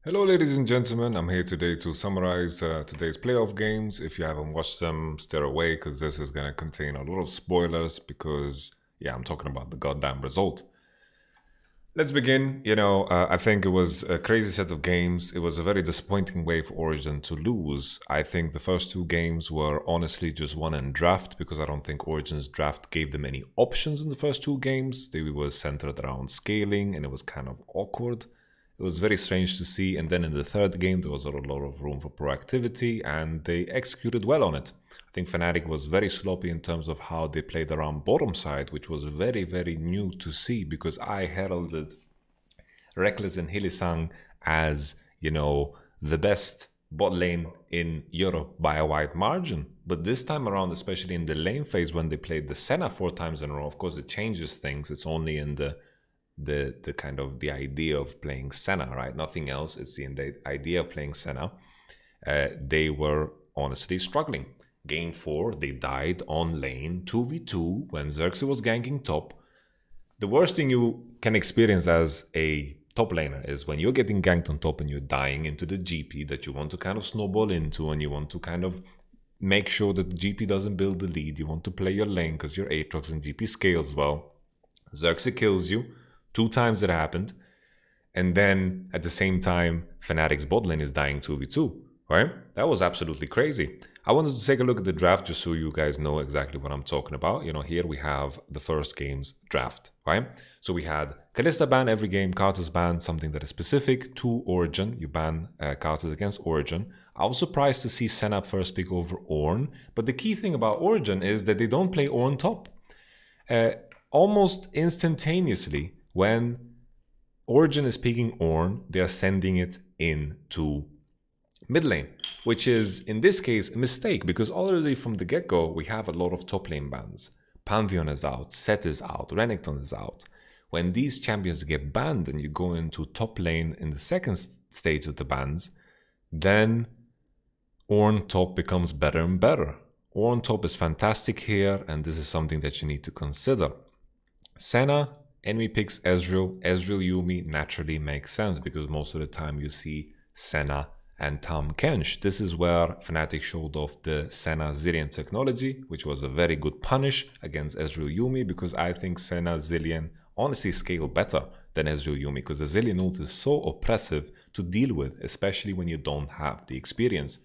Hello, ladies and gentlemen. I'm here today to summarize today's playoff games. If you haven't watched them, steer away because this is going to contain a lot of spoilers because, yeah, I'm talking about the goddamn result. Let's begin. I think it was a crazy set of games. It was a very disappointing way for Origin to lose. I think the first two games were honestly just won in draft because I don't think Origin's draft gave them any options in the first two games. They were centered around scaling and it was kind of awkward. It was very strange to see. And then in the third game, there was a lot of room for proactivity and they executed well on it. I think Fnatic was very sloppy in terms of how they played around bottom side, which was very, very new to see because I heralded Reckless and Hylissang as, the best bot lane in Europe by a wide margin. But this time around, especially in the lane phase when they played the Senna 4 times in a row, of course it changes things. It's only in the kind of the idea of playing Senna, right? Nothing else. It's the idea of playing Senna. They were honestly struggling. Game 4, they died on lane 2v2 when Xerxes was ganking top. The worst thing you can experience as a top laner is when you're getting ganked on top and you're dying into the GP that you want to kind of snowball into and you want to kind of make sure that the GP doesn't build the lead. You want to play your lane because your Aatrox and GP scales well. Xerxes kills you. 2 times it happened. And then at the same time, Fnatic's bot lane is dying 2v2, right? That was absolutely crazy. I wanted to take a look at the draft just so you guys know exactly what I'm talking about. Here we have the first game's draft, right? So we had Kalista ban every game, Karthus ban, something that is specific to Origin. You ban Karthus against Origin. I was surprised to see Senna first pick over Ornn, but the key thing about Origin is that they don't play Ornn top. Almost instantaneously, when Origin is picking Ornn, they are sending it into mid lane, which is, in this case, a mistake because already from the get-go, we have a lot of top lane bans. Pantheon is out, Sett is out, Renekton is out. When these champions get banned and you go into top lane in the second stage of the bans, then Ornn top becomes better and better. Ornn top is fantastic here, and this is something that you need to consider. Senna, enemy picks Ezreal. Ezreal Yuumi naturally makes sense because most of the time you see Senna and Tahm Kench. This is where Fnatic showed off the Senna Zilean technology, which was a very good punish against Ezreal Yuumi because I think Senna Zilean honestly scale better than Ezreal Yuumi because the Zilean ult is so oppressive to deal with, especially when you don't have the experience.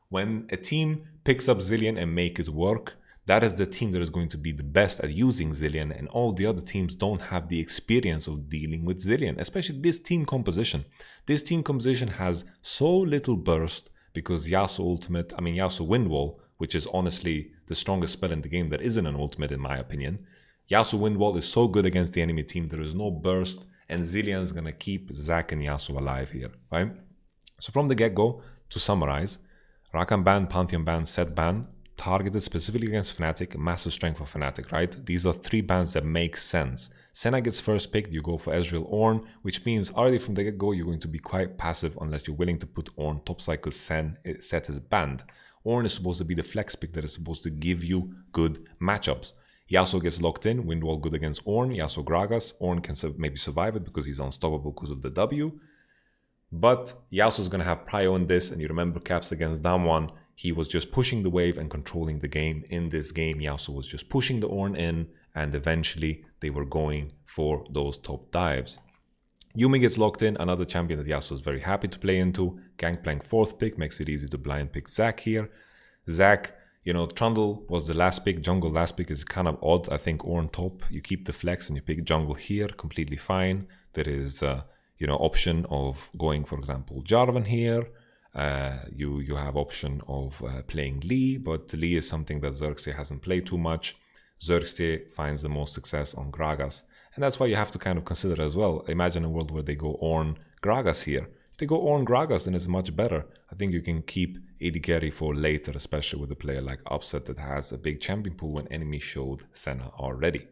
When a team picks up Zilean and make it work, that is the team that is going to be the best at using Zilean, and all the other teams don't have the experience of dealing with Zilean, especially this team composition. This team composition has so little burst because Yasuo Windwall, which is honestly the strongest spell in the game that isn't an ultimate in my opinion. Yasuo Windwall is so good against the enemy team, there is no burst, and Zilean is going to keep Zac and Yasuo alive here, right? So from the get-go, to summarize, Rakan ban, Pantheon ban, Sett ban, targeted specifically against Fnatic, massive strength for Fnatic, right? These are 3 bans that make sense. Senna gets first picked, you go for Ezreal Ornn, which means already from the get-go you're going to be quite passive unless you're willing to put Ornn topside because Sett is banned. Ornn is supposed to be the flex pick that is supposed to give you good matchups. Yasuo gets locked in, Windwall good against Ornn, Yasuo Gragas. Ornn can maybe survive it because he's unstoppable because of the W. But Yasuo is going to have prio in this, and you remember Caps against Damwon, he was just pushing the wave and controlling the game. In this game, Yasuo was just pushing the Ornn in, and eventually they were going for those top dives. Yuumi gets locked in, another champion that Yasuo is very happy to play into. Gangplank 4th pick, makes it easy to blind pick Zac here. Zac, Trundle was the last pick, jungle last pick is kind of odd. I think Ornn top, you keep the flex and you pick jungle here, completely fine. There is, option of going, for example, Jarvan here. You have option of playing Lee, but Lee is something that Xerxes hasn't played too much. Xerxes finds the most success on Gragas, and that's why you have to kind of consider as well. Imagine a world where they go Ornn Gragas here. If they go Ornn Gragas, then it's much better. I think you can keep AD carry for later, especially with a player like Upset that has a big champion pool when enemy showed Senna already.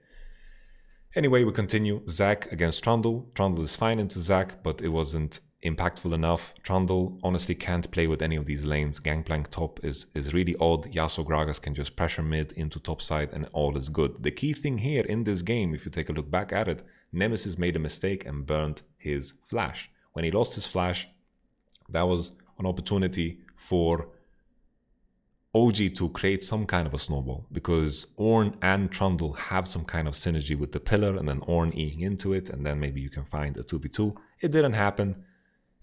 Anyway, we continue. Zac against Trundle. Trundle is fine into Zac, but it wasn't impactful enough. Trundle honestly can't play with any of these lanes. Gangplank top is really odd. Yasuo Gragas can just pressure mid into top side and all is good. The key thing here in this game, if you take a look back at it, Nemesis made a mistake and burned his flash. When he lost his flash, That was an opportunity for OG to create some kind of a snowball, because Ornn and Trundle have some kind of synergy with the pillar, and then Ornn eating into it, and then maybe you can find a 2v2. It didn't happen.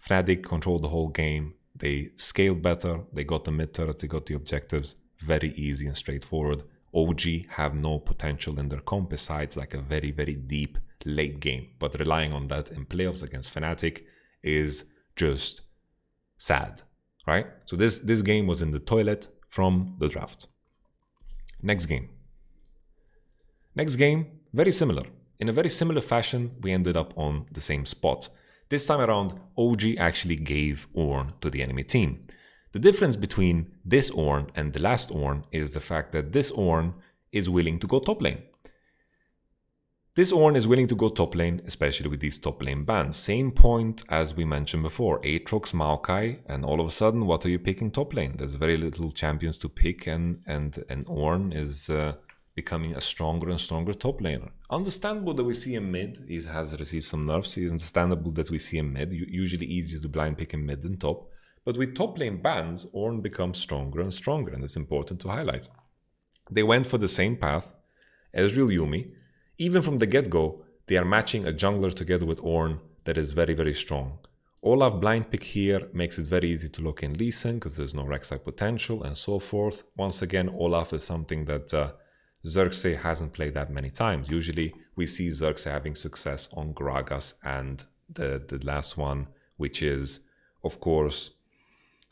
Fnatic controlled the whole game. They scaled better. They got the mid turret. They got the objectives. Very easy and straightforward. OG have no potential in their comp besides like a very, very deep late game. But relying on that in playoffs against Fnatic is just sad, right? So this game was in the toilet from the draft. Next game. Next game, very similar. In a very similar fashion, we ended up on the same spot. This time around, OG actually gave Ornn to the enemy team. The difference between this Ornn and the last Ornn is the fact that this Ornn is willing to go top lane. This Ornn is willing to go top lane, especially with these top lane bans. Same point as we mentioned before, Aatrox, Maokai, and all of a sudden, what are you picking top lane? There's very little champions to pick, and Ornn is becoming a stronger and stronger top laner. Understandable that we see him mid. He has received some nerfs. It's understandable that we see him mid. Usually easier to blind pick him mid than top. But with top lane bans, Ornn becomes stronger and stronger, and it's important to highlight. They went for the same path, Ezreal Yuumi. Even from the get-go, they are matching a jungler together with Ornn that is very, very strong. Olaf blind pick here makes it very easy to lock in Lee Sin because there's no Rek'Sai potential and so forth. Once again, Olaf is something that Xerxes hasn't played that many times. Usually we see Xerxes having success on Gragas and the last one, which is, of course,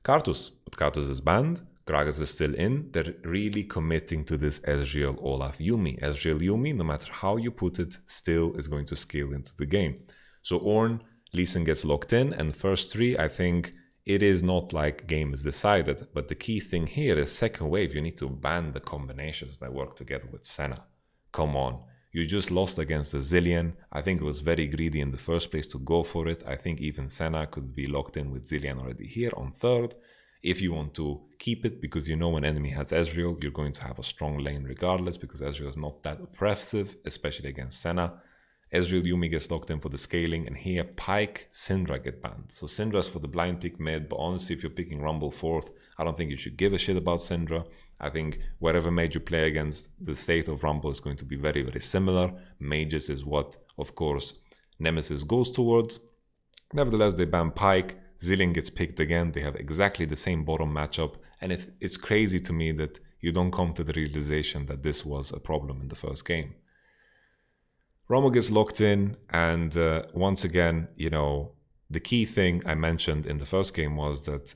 Karthus. But Karthus is banned. Gragas is still in. They're really committing to this Ezreal, Olaf, Yuumi. Ezreal, Yuumi, no matter how you put it, still is going to scale into the game. So Ornn, Lee Sin gets locked in, and first three, I think it is not like game is decided. But the key thing here is second wave, you need to ban the combinations that work together with Senna. Come on. You just lost against the Zilean. I think it was very greedy in the first place to go for it. I think even Senna could be locked in with Zilean already here on third. If you want to keep it, because you know an enemy has Ezreal, you're going to have a strong lane regardless, because Ezreal is not that oppressive, especially against Senna. Ezreal Yuumi gets locked in for the scaling, and here Pyke, Syndra get banned. So Syndra's for the blind pick mid, but honestly, if you're picking Rumble fourth, I don't think you should give a shit about Syndra. I think whatever mage you play against, the state of Rumble is going to be very, very similar. Mages is what, of course, Nemesis goes towards. Nevertheless, they ban Pyke. Zilean gets picked again. They have exactly the same bottom matchup, and it's crazy to me that you don't come to the realization that this was a problem in the first game. Rumble gets locked in, and once again, you know, the key thing I mentioned in the first game was that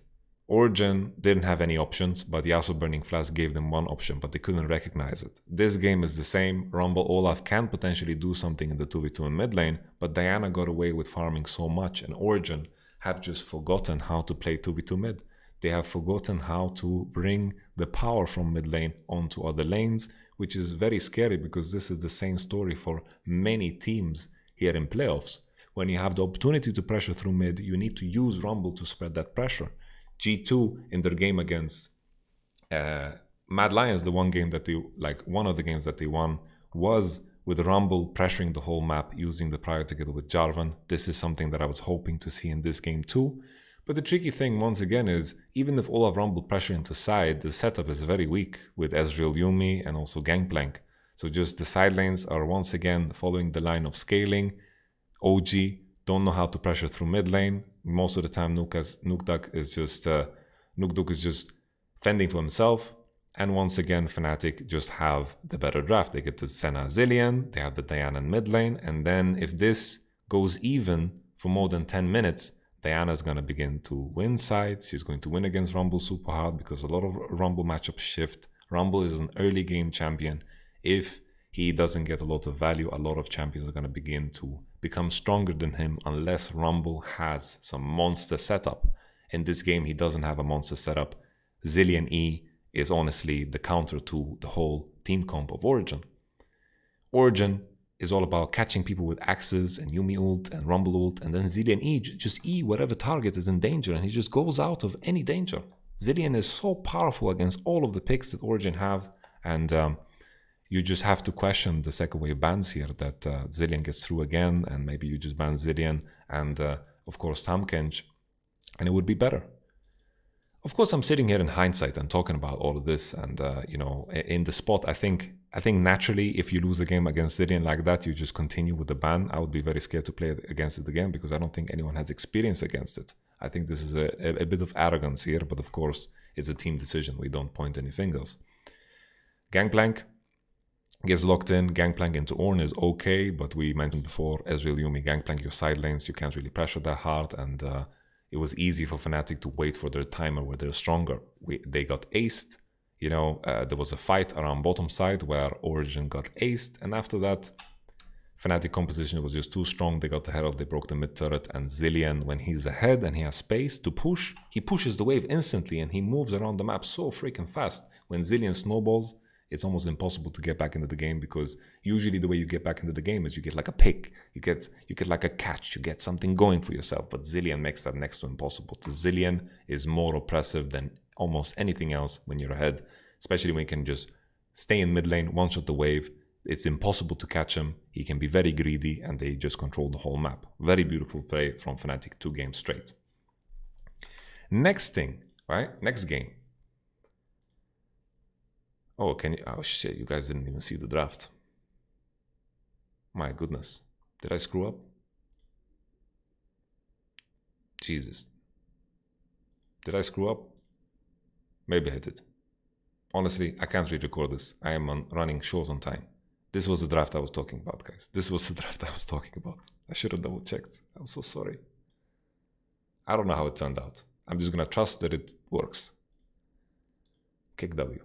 Origen didn't have any options, but Yasuo Burning Flask gave them one option, but they couldn't recognize it. This game is the same. Rumble Olaf can potentially do something in the 2v2 in mid lane, but Diana got away with farming so much, and Origen have just forgotten how to play 2v2 mid. They have forgotten how to bring the power from mid lane onto other lanes, which is very scary because this is the same story for many teams here in playoffs. When you have the opportunity to pressure through mid, you need to use Rumble to spread that pressure. G2 in their game against Mad Lions, the one of the games that they won was with Rumble pressuring the whole map using the Prior together with Jarvan. This is something that I was hoping to see in this game too. But the tricky thing once again is, even if all of Rumble pressure into side, the setup is very weak with Ezreal Yuumi and also Gangplank. So just the side lanes are once again following the line of scaling. OG don't know how to pressure through mid lane. Most of the time Nukeduck is just fending for himself. And once again, Fnatic just have the better draft. They get the Senna Zilean, they have the Diana in mid lane, and then if this goes even for more than 10 minutes, Diana's going to begin to win sides. She's going to win against Rumble super hard because a lot of Rumble matchups shift. Rumble is an early game champion. If he doesn't get a lot of value, a lot of champions are going to begin to become stronger than him unless Rumble has some monster setup. In this game, he doesn't have a monster setup. Zilean E is honestly the counter to the whole team comp of Origen. Origen is all about catching people with axes and Yuumi ult and Rumble ult, and then Zilean E just E whatever target is in danger, and he just goes out of any danger. Zilean is so powerful against all of the picks that Origen have, and you just have to question the second wave bans here, that Zilean gets through again, and maybe you just ban Zilean, and of course Tahm Kench and it would be better. Of course, I'm sitting here in hindsight and talking about all of this, and you know, in the spot, I think naturally, if you lose a game against Zilean like that, you just continue with the ban. I would be very scared to play against it again because I don't think anyone has experience against it. I think this is a bit of arrogance here, but of course, it's a team decision. We don't point any fingers. Gangplank gets locked in. Gangplank into Ornn is okay, but we mentioned before, Ezreal, Yuumi, Gangplank, your side lanes, you can't really pressure that hard, and it was easy for Fnatic to wait for their timer where they're stronger. They got aced. You know, there was a fight around bottom side where Origen got aced, and after that, Fnatic composition was just too strong. They got the Herald, they broke the mid turret, and Zilean, when he's ahead and he has space to push, he pushes the wave instantly and he moves around the map so freaking fast. When Zilean snowballs, it's almost impossible to get back into the game, because usually the way you get back into the game is you get like a pick, you get like a catch, you get something going for yourself. But Zilean makes that next to impossible. The Zilean is more oppressive than almost anything else when you're ahead, especially when you can just stay in mid lane, one shot the wave. It's impossible to catch him. He can be very greedy, and they just control the whole map. Very beautiful play from Fnatic, 2 games straight. Next thing, right? Next game. Oh, oh shit, you guys didn't even see the draft. My goodness. Did I screw up? Jesus. Did I screw up? Maybe I did. Honestly, I can't re-record this. I am running short on time. This was the draft I was talking about, guys. This was the draft I was talking about. I should have double checked. I'm so sorry. I don't know how it turned out. I'm just gonna trust that it works. Kick W.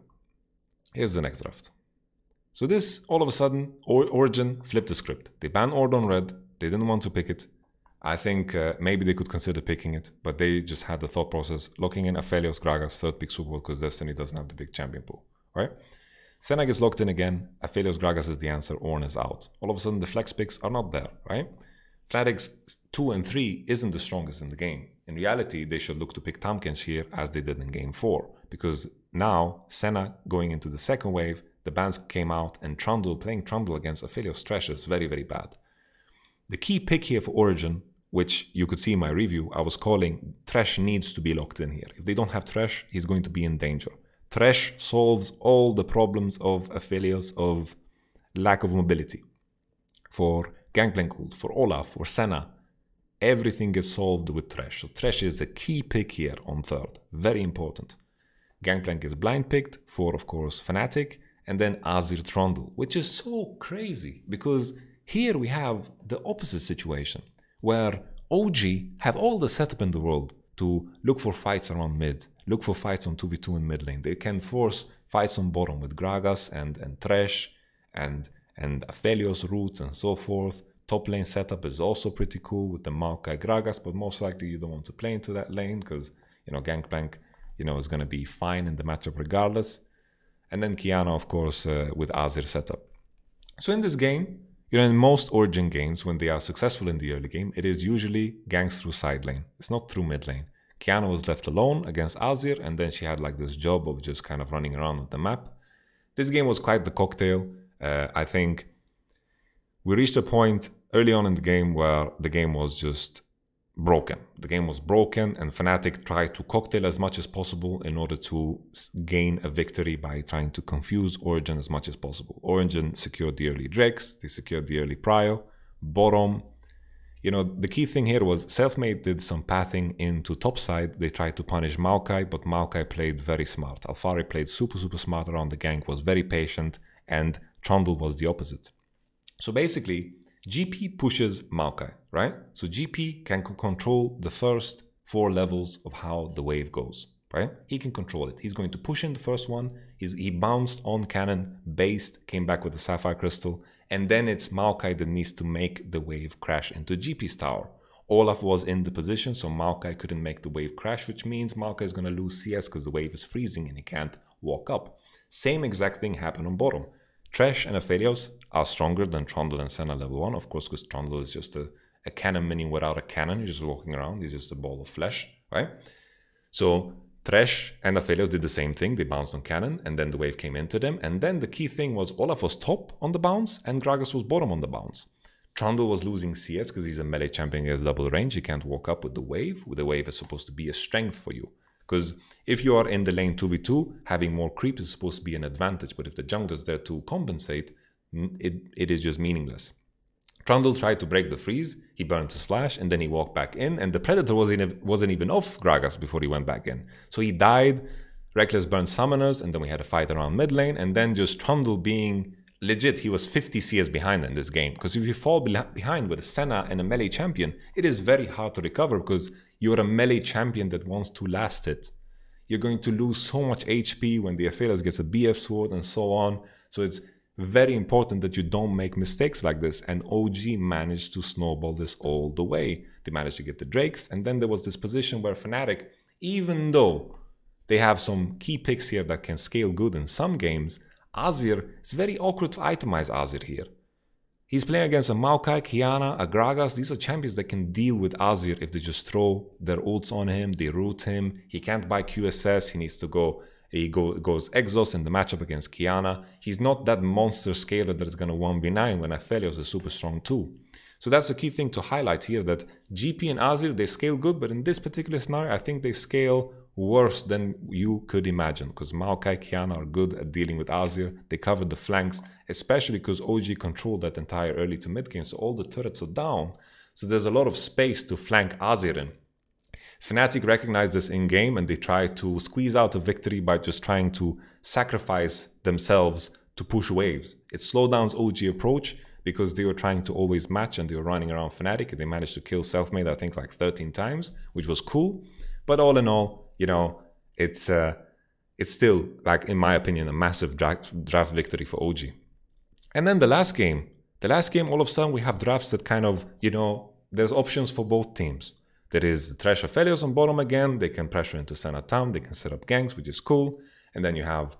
Here's the next draft. So this, all of a sudden, Origen flipped the script. They banned Ord on red. They didn't want to pick it. I think maybe they could consider picking it, but they just had the thought process, locking in Aphelios, Gragas, 3rd pick Super Bowl, because Destiny doesn't have the big champion pool, right? Senna gets locked in again. Aphelios, Gragas is the answer. Ornn is out. All of a sudden, the flex picks are not there, right? Fnatic's 2 and 3 isn't the strongest in the game. In reality, they should look to pick Tampkins here as they did in game 4, because now Senna going into the second wave, the bans came out, and Trundle, playing Trundle against Aphelios Thresh is very, very bad. The key pick here for Origen, which you could see in my review, I was calling Thresh needs to be locked in here. If they don't have Thresh, he's going to be in danger. Thresh solves all the problems of Aphelios, of lack of mobility. For Gangplank ult, for Olaf, for Senna, everything gets solved with Thresh. So Thresh is a key pick here on 3rd. Very important. Gangplank is blind picked for, of course, Fnatic, and then Azir Trundle, which is so crazy because here we have the opposite situation where OG have all the setup in the world to look for fights around mid, look for fights on 2v2 in mid lane. They can force fights on bottom with Gragas and Thresh and Aphelios roots and so forth. Top lane setup is also pretty cool with the Maokai Gragas, but most likely you don't want to play into that lane because, you know, Gangplank, you know, is going to be fine in the matchup regardless. And then Qiyana, of course, with Azir setup. So in this game, you know, in most Origen games, when they are successful in the early game, it is usually ganks through side lane. It's not through mid lane. Qiyana was left alone against Azir, and then she had like this job of just kind of running around on the map. This game was quite the cocktail. I think we reached a point early on in the game where the game was just broken. The game was broken, and Fnatic tried to cocktail as much as possible in order to gain a victory by trying to confuse Origen as much as possible. Origen secured the early Drex, they secured the early Prio, bottom. You know, the key thing here was Selfmade did some pathing into top side. They tried to punish Maokai, but Maokai played very smart. Alphari played super smart around the gank, was very patient, and Trundle was the opposite. So basically, GP pushes Maokai, right? So GP can control the first 4 levels of how the wave goes, right? He can control it. He's going to push in the first one. He bounced on cannon, based, came back with the Sapphire Crystal, and then it's Maokai that needs to make the wave crash into GP's tower. Olaf was in the position, so Maokai couldn't make the wave crash, which means Maokai is going to lose CS because the wave is freezing and he can't walk up. Same exact thing happened on bottom. Thresh and Aphelios are stronger than Trundle and Senna level 1, of course, because Trundle is just a cannon minion without a cannon. He's just walking around. He's just a ball of flesh, right? So Thresh and Aphelios did the same thing. They bounced on cannon, and then the wave came into them. And then the key thing was Olaf was top on the bounce, and Gragas was bottom on the bounce. Trundle was losing CS because he's a melee champion, he has double range. He can't walk up with the wave. With the wave is supposed to be a strength for you. Because if you are in the lane 2v2, having more creep is supposed to be an advantage. But if the jungler is there to compensate, it is just meaningless. Trundle tried to break the freeze, he burned his flash, and then he walked back in, and the Predator wasn't even off Gragas before he went back in. So he died, Rekkles burned summoners, and then we had a fight around mid lane, and then just Trundle being legit, he was 50 CS behind in this game. Because if you fall behind with a Senna and a melee champion, it is very hard to recover because you're a melee champion that wants to last it. You're going to lose so much HP when the Aphelios gets a BF sword and so on. So it's very important that you don't make mistakes like this, and OG managed to snowball this all the way. They managed to get the Drakes, and then there was this position where Fnatic, even though they have some key picks here that can scale good in some games, Azir, it's very awkward to itemize Azir here. He's playing against a Maokai, Qiyana, a Gragas. These are champions that can deal with Azir if they just throw their ults on him, they root him, he can't buy QSS, he needs to go... He goes Exos in the matchup against Qiyana. He's not that monster scaler that is going to 1v9 when Aphelios is super strong too. So that's the key thing to highlight here, that GP and Azir, they scale good, but in this particular scenario, I think they scale worse than you could imagine, because Maokai, Qiyana are good at dealing with Azir. They covered the flanks, especially because OG controlled that entire early to mid game, so all the turrets are down. So there's a lot of space to flank Azir in. Fnatic recognized this in-game and they tried to squeeze out a victory by just trying to sacrifice themselves to push waves. It slowed down OG approach because they were trying to always match and they were running around Fnatic, and they managed to kill Selfmade, I think, like 13 times, which was cool. But all in all, you know, it's still, like, in my opinion, a massive draft victory for OG. And then the last game, all of a sudden we have drafts that kind of, you know, there's options for both teams. There is the Thresh Aphelios on bottom again. They can pressure into Senna Town. They can set up ganks, which is cool. And then you have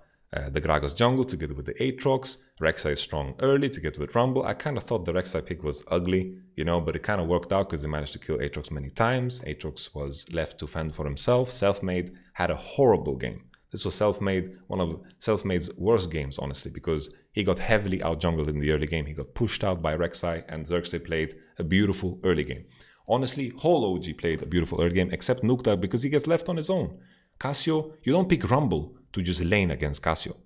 the Gragas jungle together with the Aatrox. Rek'Sai is strong early together with Rumble. I kind of thought the Rek'Sai pick was ugly, you know, but it kind of worked out because they managed to kill Aatrox many times. Aatrox was left to fend for himself. Selfmade had a horrible game. This was Selfmade, one of Selfmade's worst games, honestly, because he got heavily out-jungled in the early game. He got pushed out by Rek'Sai, and Xerxes played a beautiful early game. Honestly, whole OG played a beautiful early game, except Nukta, because he gets left on his own. Cassio, you don't pick Rumble to just lane against Cassio.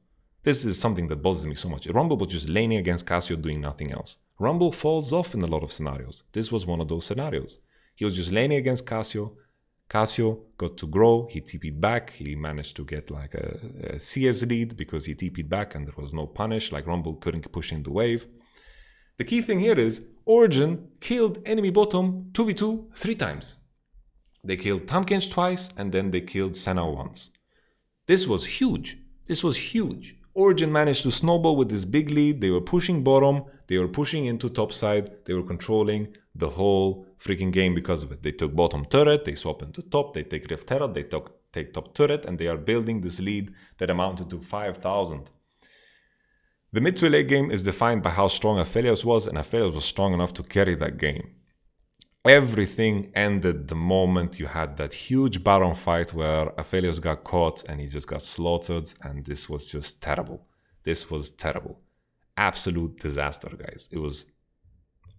This is something that bothers me so much. Rumble was just laning against Cassio, doing nothing else. Rumble falls off in a lot of scenarios. This was one of those scenarios. He was just laning against Cassio. Cassio got to grow, he TP'd back, he managed to get like a CS lead because he TP'd back and there was no punish, like Rumble couldn't push in the wave. The key thing here is Origen killed enemy bottom 2v2 3 times. They killed Tahm Kench twice and then they killed Senna once. This was huge. This was huge. Origen managed to snowball with this big lead. They were pushing bottom. They were pushing into top side. They were controlling the whole freaking game because of it. They took bottom turret. They swap into top. They take Rift Herald. They take top turret. And they are building this lead that amounted to 5,000. The mid to late game is defined by how strong Aphelios was, and Aphelios was strong enough to carry that game. Everything ended the moment you had that huge Baron fight where Aphelios got caught and he just got slaughtered, and this was just terrible. This was terrible. Absolute disaster, guys. It was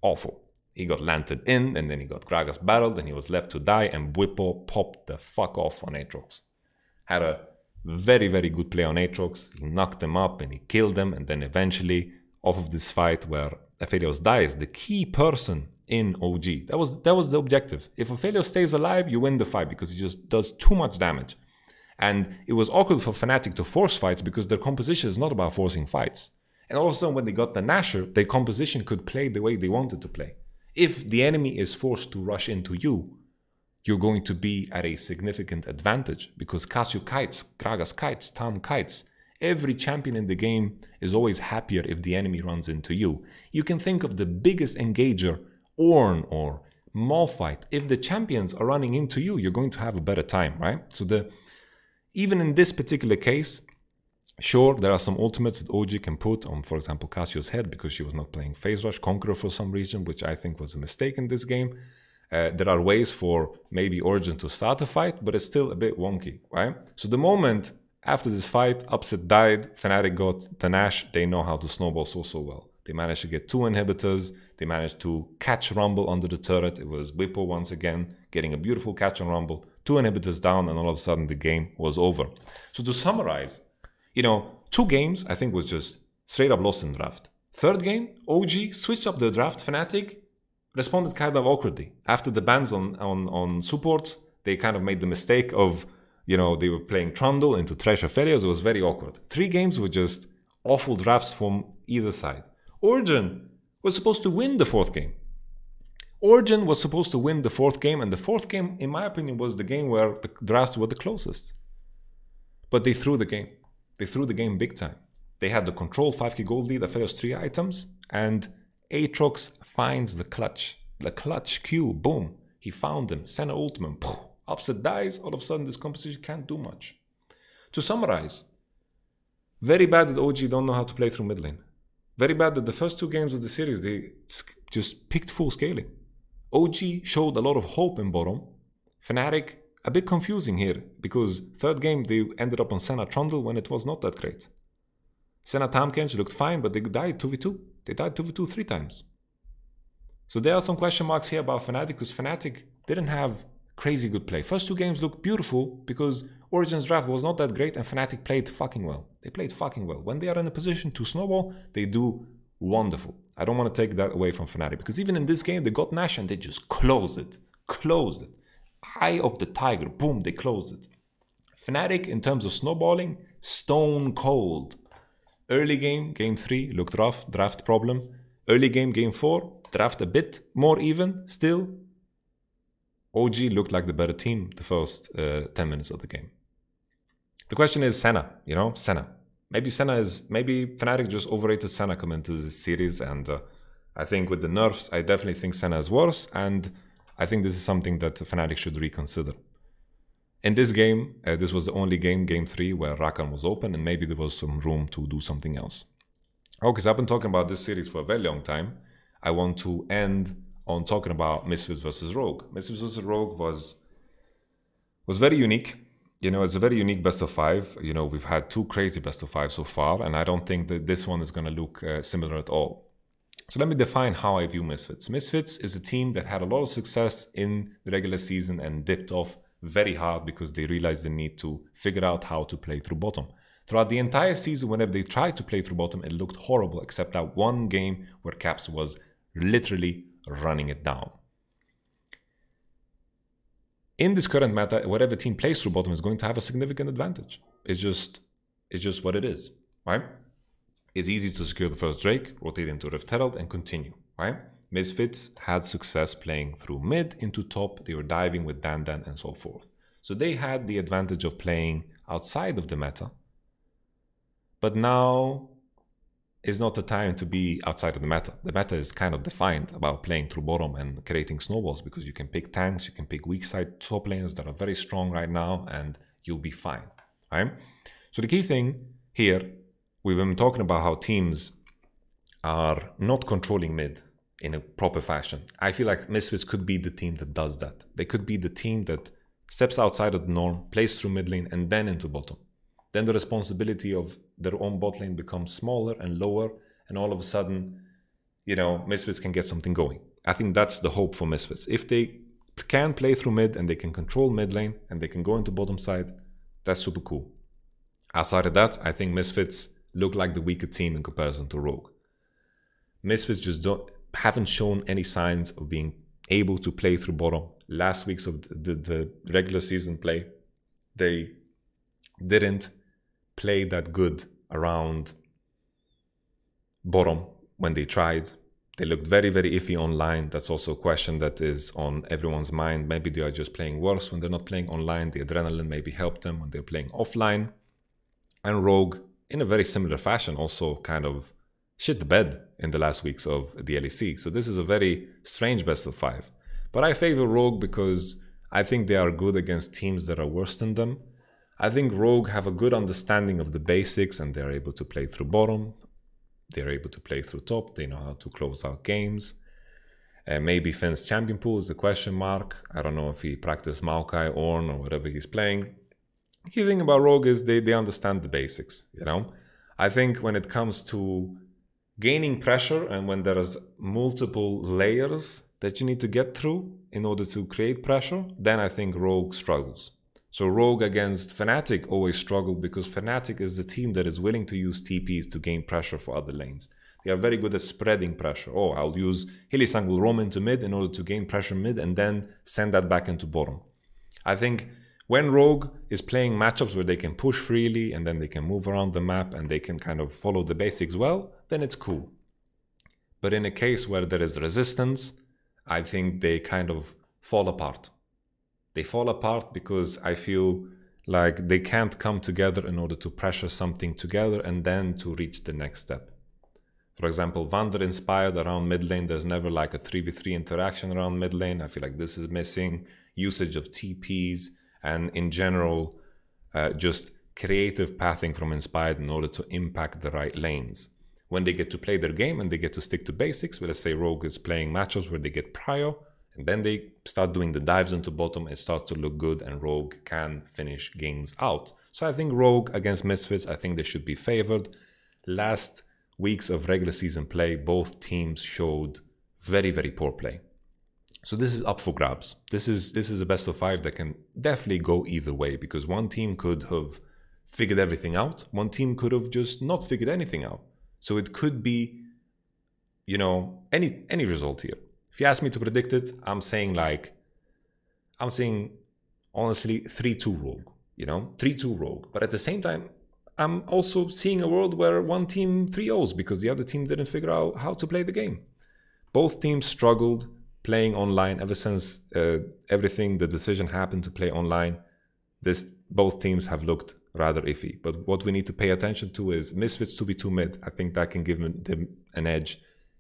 awful. He got landed in, and then he got Gragas battled, and he was left to die, and Bwipo popped the fuck off on Aatrox. Had a very, very good play on Aatrox. He knocked him up and he killed him, and then eventually, off of this fight where Aphelios dies, the key person in OG, that was the objective. If Aphelios stays alive, you win the fight because he just does too much damage. And it was awkward for Fnatic to force fights because their composition is not about forcing fights. And all of a sudden, when they got the Nashor, their composition could play the way they wanted to play. If the enemy is forced to rush into you, you're going to be at a significant advantage because Cassio kites, Gragas kites, Tahm kites. Every champion in the game is always happier if the enemy runs into you. You can think of the biggest engager, Ornn or Malphite. If the champions are running into you, you're going to have a better time, right? So even in this particular case, sure, there are some ultimates that OG can put on, for example, Cassio's head because she was not playing Phase Rush, Conqueror for some reason, which I think was a mistake in this game. There are ways for maybe Origen to start a fight, but it's still a bit wonky, right? So the moment after this fight, Upset died, Fnatic got the Nash, they know how to snowball so well. They managed to get 2 inhibitors. They managed to catch Rumble under the turret. It was Bwipo once again getting a beautiful catch on Rumble. 2 inhibitors down, and all of a sudden the game was over. So to summarize, 2 games I think was just straight up lost in draft. Third game, OG switched up the draft. Fnatic responded kind of awkwardly. After the bans on supports, they kind of made the mistake of, they were playing Trundle into Thresh Aphelios. It was very awkward. 3 games were just awful drafts from either side. Origen was supposed to win the 4th game. Origen was supposed to win the 4th game, and the 4th game, in my opinion, was the game where the drafts were the closest. But they threw the game. They threw the game big time. They had the control 5k gold lead, Aphelios 3 items, and Aatrox finds the clutch. The clutch Q, boom. He found him. Senna ultimate, upset dies. All of a sudden, this composition can't do much. To summarize, very bad that OG don't know how to play through mid lane. Very bad that the first 2 games of the series, they just picked full scaling. OG showed a lot of hope in bottom. Fnatic, a bit confusing here, because 3rd game they ended up on Senna Trundle when it was not that great. Senna Tahm-Kench looked fine, but they died 2v2. They died 2v2 3 times. So there are some question marks here about Fnatic, because Fnatic didn't have crazy good play. First 2 games looked beautiful because Origen's draft was not that great and Fnatic played fucking well. They played fucking well. When they are in a position to snowball, they do wonderful. I don't want to take that away from Fnatic, because even in this game, they got Nash and they just closed it. Closed it. Eye of the tiger. Boom, they closed it. Fnatic, in terms of snowballing, stone cold. Early game, game 3, looked rough, draft problem. Early game, game 4, draft a bit more even, still. OG looked like the better team the first 10 minutes of the game. The question is Senna, Senna. Maybe Fnatic just overrated Senna coming into this series, and I think with the nerfs, I definitely think Senna is worse, and I think this is something that Fnatic should reconsider. In this game, this was the only game, game 3, where Rakan was open, and maybe there was some room to do something else. Okay, so I've been talking about this series for a very long time. I want to end on talking about Misfits versus Rogue. Misfits versus Rogue was very unique. It's a very unique best of 5. We've had 2 crazy best of 5 so far, and I don't think that this one is going to look similar at all. So let me define how I view Misfits. Misfits is a team that had a lot of success in the regular season and dipped off very hard because they realized the need to figure out how to play through bottom. Throughout the entire season, whenever they tried to play through bottom, it looked horrible, except that one game where Caps was literally running it down. In this current meta, whatever team plays through bottom is going to have a significant advantage. It's just what it is, right? It's easy to secure the first Drake, rotate into Rift Herald, and continue, right? Misfits had success playing through mid into top. They were diving with Dandan and so forth. So they had the advantage of playing outside of the meta. But now is not the time to be outside of the meta. The meta is kind of defined about playing through bottom and creating snowballs, because you can pick tanks, you can pick weak side top lanes that are very strong right now, and you'll be fine, right? So the key thing here, we've been talking about how teams are not controlling mid in a proper fashion. I feel like Misfits could be the team that does that. They could be the team that steps outside of the norm, plays through mid lane, and then into bottom. Then the responsibility of their own bot lane becomes smaller and lower, and all of a sudden, Misfits can get something going. I think that's the hope for Misfits. If they can play through mid and they can control mid lane and they can go into bottom side, that's super cool. Outside of that, I think Misfits look like the weaker team in comparison to Rogue. Misfits just haven't shown any signs of being able to play through bottom. Last weeks of the regular season play, they didn't play that good around bottom when they tried. They looked very, very iffy online. That's also a question that is on everyone's mind. Maybe they are just playing worse when they're not playing online. The adrenaline maybe helped them when they're playing offline. And Rogue, in a very similar fashion, also kind of shit the bed in the last weeks of the LEC. So this is a very strange best of 5. But I favor Rogue because I think they are good against teams that are worse than them. I think Rogue have a good understanding of the basics, and they're able to play through bottom. They're able to play through top. They know how to close out games. Maybe Finn's champion pool is a question mark. I don't know if he practiced Maokai, Ornn, or whatever he's playing. The key thing about Rogue is they understand the basics, I think when it comes to gaining pressure and when there's multiple layers that you need to get through in order to create pressure, then I think Rogue struggles. So Rogue against Fnatic always struggled because Fnatic is the team that is willing to use TPs to gain pressure for other lanes. They are very good at spreading pressure. Oh, I'll use Hylissang will roam into mid in order to gain pressure mid and then send that back into bottom. I think when Rogue is playing matchups where they can push freely and then they can move around the map and they can kind of follow the basics well, then it's cool. But in a case where there is resistance, I think they kind of fall apart. They fall apart because I feel like they can't come together in order to pressure something together and then to reach the next step. For example, Vander inspired around mid lane, there's never like a 3v3 interaction around mid lane. I feel like this is missing. Usage of TPs and in general, just creative pathing from Inspired in order to impact the right lanes. When they get to play their game and they get to stick to basics, let's say Rogue is playing matchups where they get prio, and then they start doing the dives into bottom, it starts to look good and Rogue can finish games out. So I think Rogue against Misfits, I think they should be favored. Last weeks of regular season play, both teams showed very, very poor play. So this is up for grabs. This is a best of 5 that can definitely go either way because one team could have figured everything out. One team could have just not figured anything out. So it could be, you know, any result here. If you ask me to predict it, I'm saying honestly 3-2 Rogue, you know, 3-2 Rogue. But at the same time, I'm also seeing a world where one team 3-0s because the other team didn't figure out how to play the game. Both teams struggled playing online ever since the decision happened to play online. Both teams have looked rather iffy. But what we need to pay attention to is Misfits 2v2 mid. I think that can give them an edge.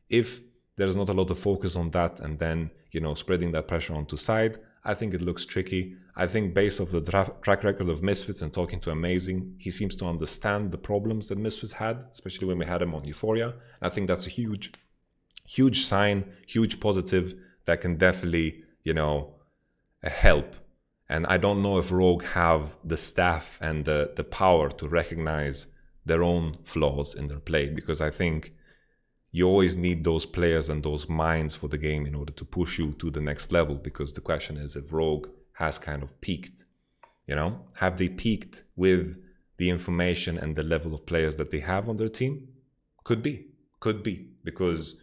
If there's not a lot of focus on that and then, you know, spreading that pressure onto side, I think it looks tricky. I think based off the track record of Misfits and talking to Amazing, he seems to understand the problems that Misfits had, especially when we had him on Euphoria. And I think that's a huge sign, huge positive that can definitely, you know, help. And I don't know if Rogue have the staff and the power to recognize their own flaws in their play, because I think you always need those players and those minds for the game in order to push you to the next level. Because the question is if Rogue has kind of peaked, you know, have they peaked with the information and the level of players that they have on their team? Could be, because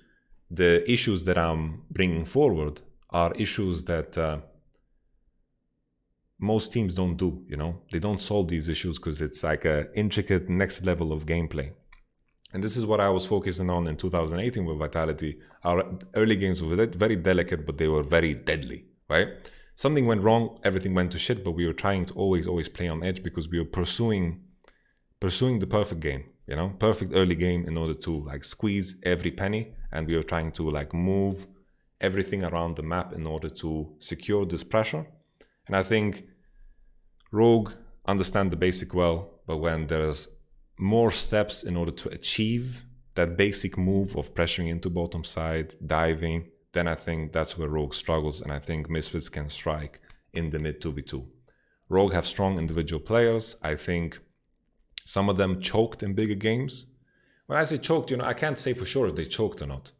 the issues that I'm bringing forward are issues that most teams don't do, you know? They don't solve these issues because it's like an intricate next level of gameplay. And this is what I was focusing on in 2018 with Vitality. Our early games were very delicate, but they were very deadly, right? Something went wrong, everything went to shit, but we were trying to always play on edge because we were pursuing the perfect game, you know? Perfect early game in order to like squeeze every penny. And we were trying to like move everything around the map in order to secure this pressure. And I think Rogue understand the basic well, but when there's more steps in order to achieve that basic move of pressuring into bottom side, diving, then I think that's where Rogue struggles, and I think Misfits can strike in the mid 2v2. Rogue have strong individual players. I think some of them choked in bigger games. When I say choked, you know, I can't say for sure if they choked or not.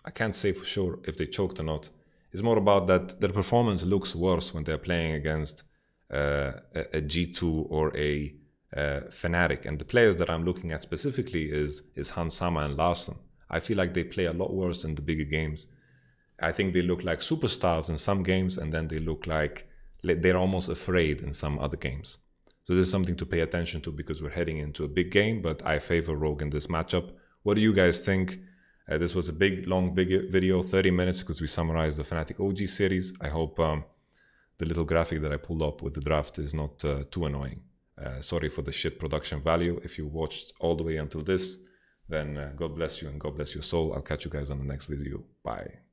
It's more about that their performance looks worse when they're playing against a G2 or a Fnatic. And the players that I'm looking at specifically is Hans Sama and Larssen. I feel like they play a lot worse in the bigger games. I think they look like superstars in some games, and then they look like they're almost afraid in some other games. So this is something to pay attention to because we're heading into a big game, but I favor Rogue in this matchup. What do you guys think? This was a long video, 30 minutes, because we summarized the Fnatic OG series. I hope the little graphic that I pulled up with the draft is not too annoying. Sorry for the shit production value. If you watched all the way until this, then God bless you and God bless your soul. I'll catch you guys on the next video. Bye.